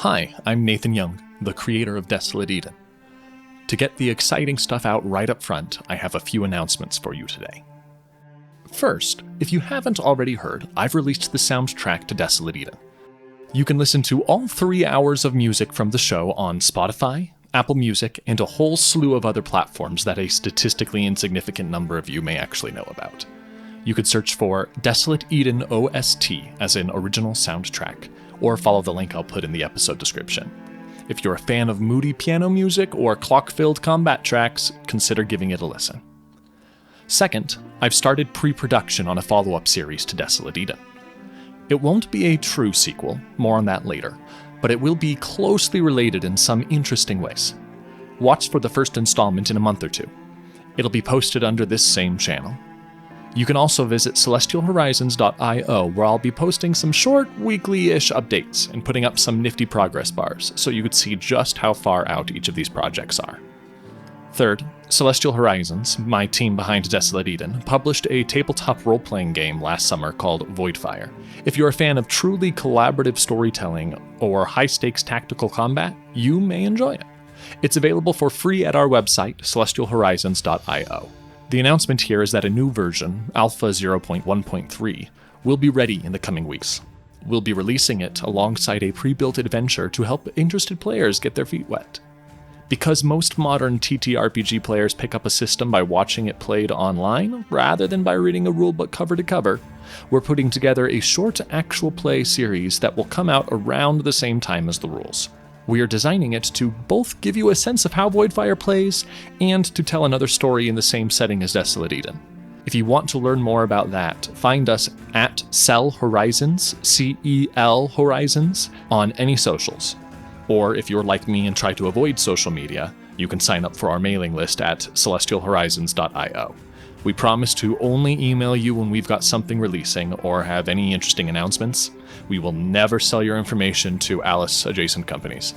Hi, I'm Nathan Young, the creator of Desolate Eden. To get the exciting stuff out right up front, I have a few announcements for you today. First, if you haven't already heard, I've released the soundtrack to Desolate Eden. You can listen to all 3 hours of music from the show on Spotify, Apple Music, and a whole slew of other platforms that a statistically insignificant number of you may actually know about. You could search for Desolate Eden OST as an original soundtrack, or follow the link I'll put in the episode description. If you're a fan of moody piano music or clock-filled combat tracks, consider giving it a listen. Second, I've started pre-production on a follow-up series to Desolate Eden. It won't be a true sequel, more on that later, but it will be closely related in some interesting ways. Watch for the first installment in a month or two. It'll be posted under this same channel. You can also visit celestialhorizons.io, where I'll be posting some short, weekly-ish updates and putting up some nifty progress bars, so you could see just how far out each of these projects are. Third, Celestial Horizons, my team behind Desolate Eden, published a tabletop role-playing game last summer called Voidfire. If you're a fan of truly collaborative storytelling or high-stakes tactical combat, you may enjoy it. It's available for free at our website, celestialhorizons.io. The announcement here is that a new version, Alpha 0.1.3, will be ready in the coming weeks. We'll be releasing it alongside a pre-built adventure to help interested players get their feet wet. Because most modern TTRPG players pick up a system by watching it played online, rather than by reading a rulebook cover to cover, we're putting together a short actual play series that will come out around the same time as the rules. We are designing it to both give you a sense of how Voidfire plays, and to tell another story in the same setting as Desolate Eden. If you want to learn more about that, find us at Cel Horizons, C-E-L Horizons, on any socials. Or if you're like me and try to avoid social media, you can sign up for our mailing list at celestialhorizons.io. We promise to only email you when we've got something releasing or have any interesting announcements. We will never sell your information to Alice-adjacent companies.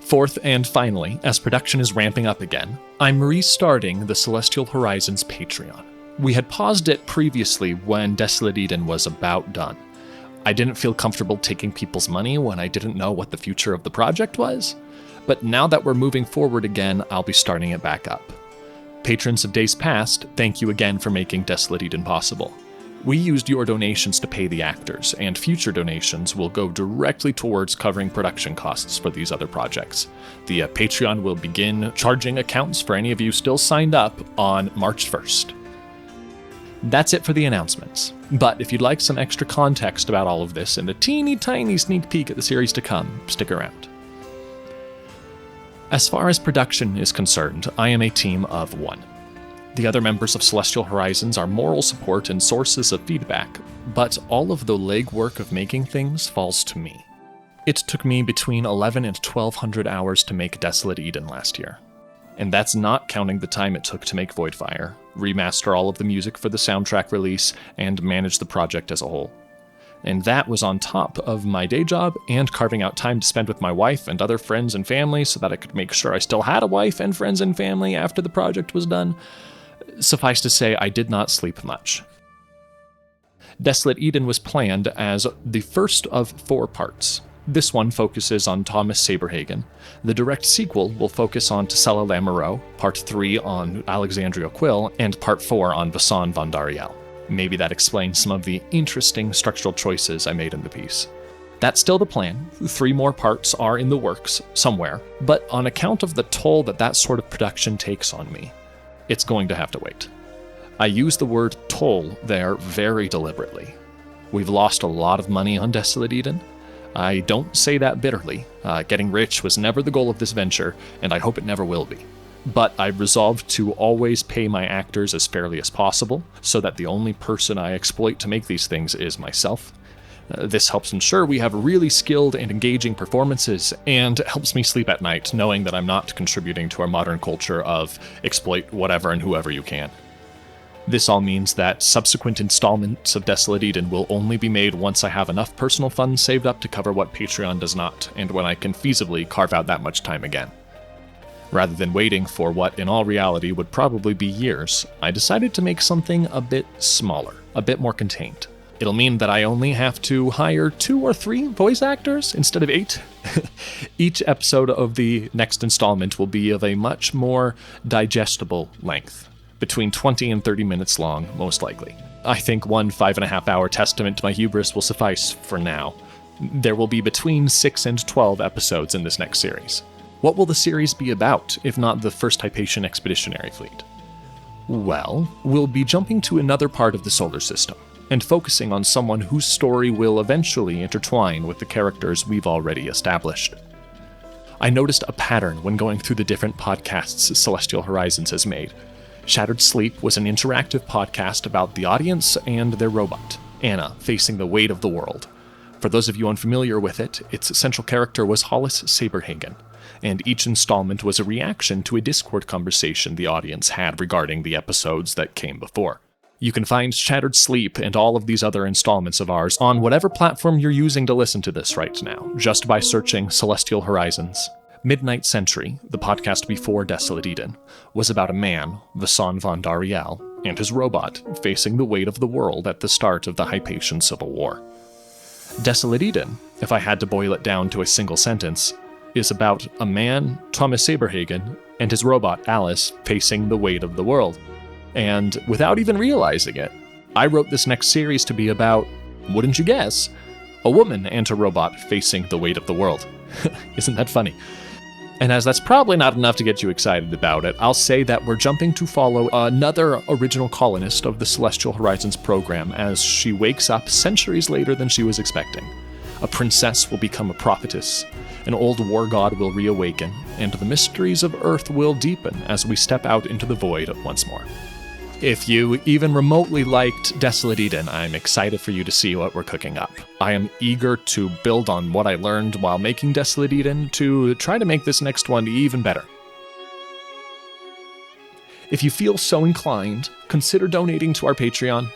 Fourth and finally, as production is ramping up again, I'm restarting the Celestial Horizons Patreon. We had paused it previously when Desolate Eden was about done. I didn't feel comfortable taking people's money when I didn't know what the future of the project was, but now that we're moving forward again, I'll be starting it back up. Patrons of days past, thank you again for making Desolate Eden possible. We used your donations to pay the actors, and future donations will go directly towards covering production costs for these other projects. The Patreon will begin charging accounts for any of you still signed up on March 1st. That's it for the announcements, but if you'd like some extra context about all of this and a teeny tiny sneak peek at the series to come, stick around. As far as production is concerned, I am a team of one. The other members of Celestial Horizons are moral support and sources of feedback, but all of the legwork of making things falls to me. It took me between 11 and 1,200 hours to make Desolate Eden last year. And that's not counting the time it took to make Voidfire, remaster all of the music for the soundtrack release, and manage the project as a whole. And that was on top of my day job and carving out time to spend with my wife and other friends and family so that I could make sure I still had a wife and friends and family after the project was done. Suffice to say, I did not sleep much. Desolate Eden was planned as the first of 4 parts. This one focuses on Thomas Saberhagen. The direct sequel will focus on Tesella Lamoureux, Part 3 on Alexandria Quill, and Part 4 on Vassan von Dariel. Maybe that explains some of the interesting structural choices I made in the piece. That's still the plan. 3 more parts are in the works somewhere, but on account of the toll that sort of production takes on me, it's going to have to wait. I use the word toll there very deliberately. We've lost a lot of money on Desolate Eden. I don't say that bitterly. Getting rich was never the goal of this venture, and I hope it never will be. But I resolved to always pay my actors as fairly as possible, so that the only person I exploit to make these things is myself. This helps ensure we have really skilled and engaging performances, and helps me sleep at night knowing that I'm not contributing to our modern culture of exploit whatever and whoever you can. This all means that subsequent installments of Desolate Eden will only be made once I have enough personal funds saved up to cover what Patreon does not, and when I can feasibly carve out that much time again. Rather than waiting for what in all reality would probably be years, I decided to make something a bit smaller, a bit more contained. It'll mean that I only have to hire 2 or 3 voice actors instead of 8. Each episode of the next installment will be of a much more digestible length, between 20 and 30 minutes long, most likely. I think one 5.5-hour testament to my hubris will suffice for now. There will be between 6 and 12 episodes in this next series. What will the series be about, if not the First Hypatian Expeditionary Fleet? Well, we'll be jumping to another part of the solar system, and focusing on someone whose story will eventually intertwine with the characters we've already established. I noticed a pattern when going through the different podcasts Celestial Horizons has made. Shattered Sleep was an interactive podcast about the audience and their robot, Anna, facing the weight of the world. For those of you unfamiliar with it, its central character was Hollis Saberhagen, and each installment was a reaction to a Discord conversation the audience had regarding the episodes that came before. You can find Shattered Sleep and all of these other installments of ours on whatever platform you're using to listen to this right now, just by searching Celestial Horizons. Midnight Century, the podcast before Desolate Eden, was about a man, Vassan von Dariel, and his robot facing the weight of the world at the start of the Hypatian Civil War. Desolate Eden, if I had to boil it down to a single sentence, is about a man, Thomas Saberhagen, and his robot, Alice, facing the weight of the world. And without even realizing it, I wrote this next series to be about, wouldn't you guess, a woman and a robot facing the weight of the world. Isn't that funny? And as that's probably not enough to get you excited about it, I'll say that we're jumping to follow another original colonist of the Celestial Horizons program as she wakes up centuries later than she was expecting. A princess will become a prophetess, an old war god will reawaken, and the mysteries of Earth will deepen as we step out into the void once more. If you even remotely liked Desolate Eden, I'm excited for you to see what we're cooking up. I am eager to build on what I learned while making Desolate Eden to try to make this next one even better. If you feel so inclined, consider donating to our Patreon.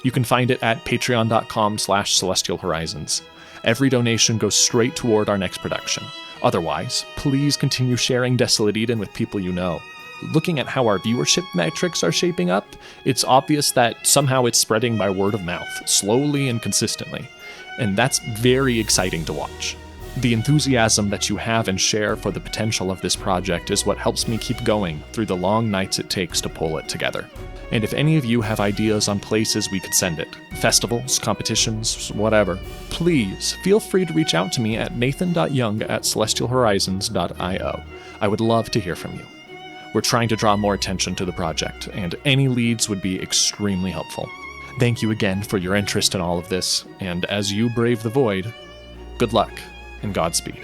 You can find it at patreon.com/Celestial Horizons. Every donation goes straight toward our next production. Otherwise, please continue sharing Desolate Eden with people you know. Looking at how our viewership metrics are shaping up, it's obvious that somehow it's spreading by word of mouth, slowly and consistently. And that's very exciting to watch. The enthusiasm that you have and share for the potential of this project is what helps me keep going through the long nights it takes to pull it together. And if any of you have ideas on places we could send it, festivals, competitions, whatever, please feel free to reach out to me at nathan.young@celestialhorizons.io. I would love to hear from you. We're trying to draw more attention to the project, and any leads would be extremely helpful. Thank you again for your interest in all of this, and as you brave the void, good luck and Godspeed.